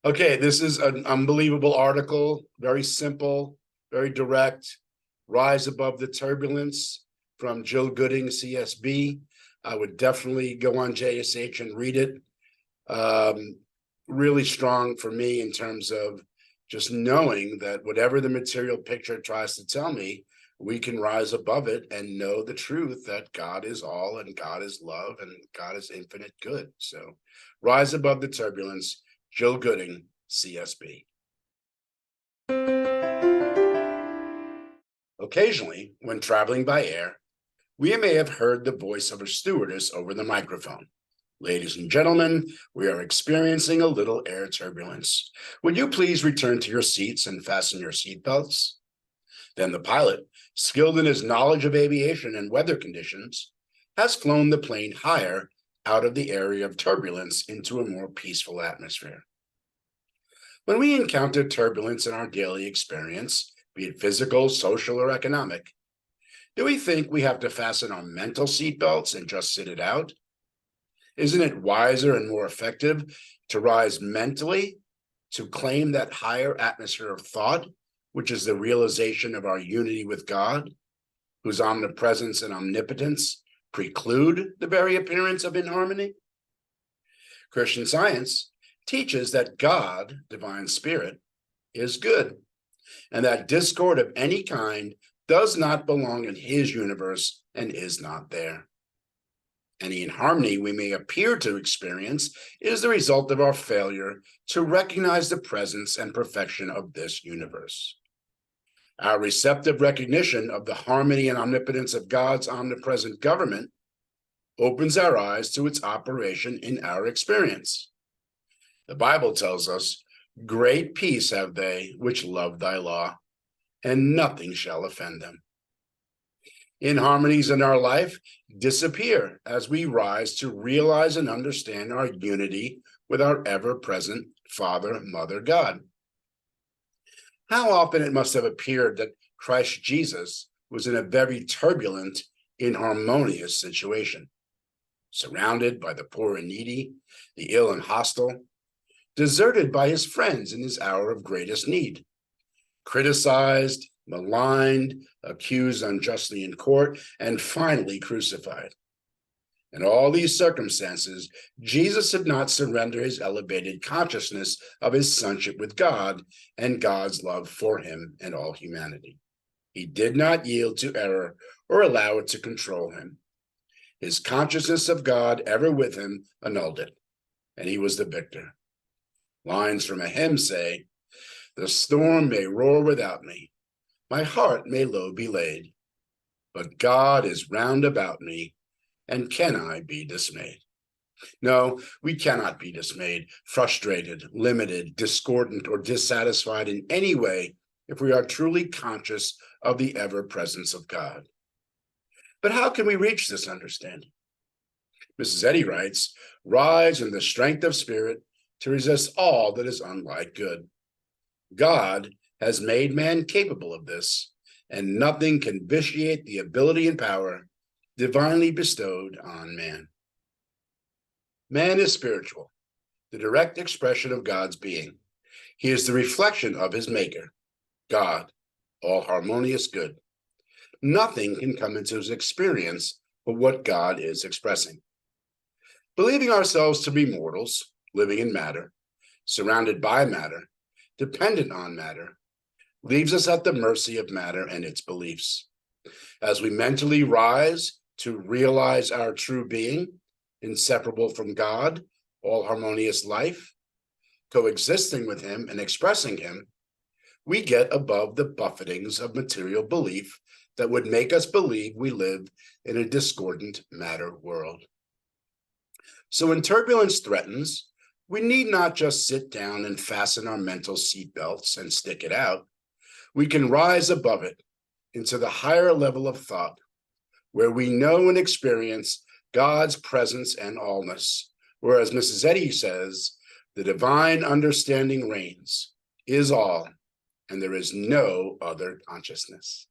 Okay, this is an unbelievable article, very simple, very direct. Rise Above the Turbulence from Jill Gooding, CSB. I would definitely go on JSH and read it. Really strong for me in terms of just knowing that whatever the material picture tries to tell me, we can rise above it and know the truth that God is all and God is love and God is infinite good. So Rise Above the Turbulence, Jill Gooding, CSB. Occasionally, when traveling by air, we may have heard the voice of a stewardess over the microphone. Ladies and gentlemen, we are experiencing a little air turbulence. Would you please return to your seats and fasten your seatbelts? Then the pilot, skilled in his knowledge of aviation and weather conditions, has flown the plane higher out of the area of turbulence into a more peaceful atmosphere. When we encounter turbulence in our daily experience, be it physical, social, or economic, do we think we have to fasten our mental seatbelts and just sit it out? Isn't it wiser and more effective to rise mentally, to claim that higher atmosphere of thought, which is the realization of our unity with God, whose omnipresence and omnipotence preclude the very appearance of inharmony? Christian Science teaches that God, divine spirit, is good, and that discord of any kind does not belong in his universe and is not there. Any inharmony we may appear to experience is the result of our failure to recognize the presence and perfection of this universe. Our receptive recognition of the harmony and omnipotence of God's omnipresent government opens our eyes to its operation in our experience. The Bible tells us, "Great peace have they which love thy law, and nothing shall offend them." Inharmonies in our life disappear as we rise to realize and understand our unity with our ever-present Father, Mother, God. How often it must have appeared that Christ Jesus was in a very turbulent, inharmonious situation, surrounded by the poor and needy, the ill and hostile, deserted by his friends in his hour of greatest need, criticized, maligned, accused unjustly in court, and finally crucified. In all these circumstances, Jesus did not surrender his elevated consciousness of his sonship with God and God's love for him and all humanity. He did not yield to error or allow it to control him. His consciousness of God ever with him annulled it, and he was the victor. Lines from a hymn say, "The storm may roar without me, my heart may low be laid, but God is round about me, and can I be dismayed?" No, we cannot be dismayed, frustrated, limited, discordant, or dissatisfied in any way if we are truly conscious of the ever-presence of God. But how can we reach this understanding? Mrs. Eddy writes, "Rise in the strength of spirit to resist all that is unlike good. God has made man capable of this, and nothing can vitiate the ability and power divinely bestowed on man." Man is spiritual, the direct expression of God's being. He is the reflection of his maker, God, all harmonious good. Nothing can come into his experience but what God is expressing. Believing ourselves to be mortals, living in matter, surrounded by matter, dependent on matter, leaves us at the mercy of matter and its beliefs. As we mentally rise to realize our true being, inseparable from God, all harmonious life, coexisting with him and expressing him, we get above the buffetings of material belief that would make us believe we live in a discordant matter world. So when turbulence threatens, we need not just sit down and fasten our mental seatbelts and stick it out. We can rise above it into the higher level of thought, where we know and experience God's presence and allness, where, as Mrs. Eddy says, the divine understanding reigns, is all, and there is no other consciousness.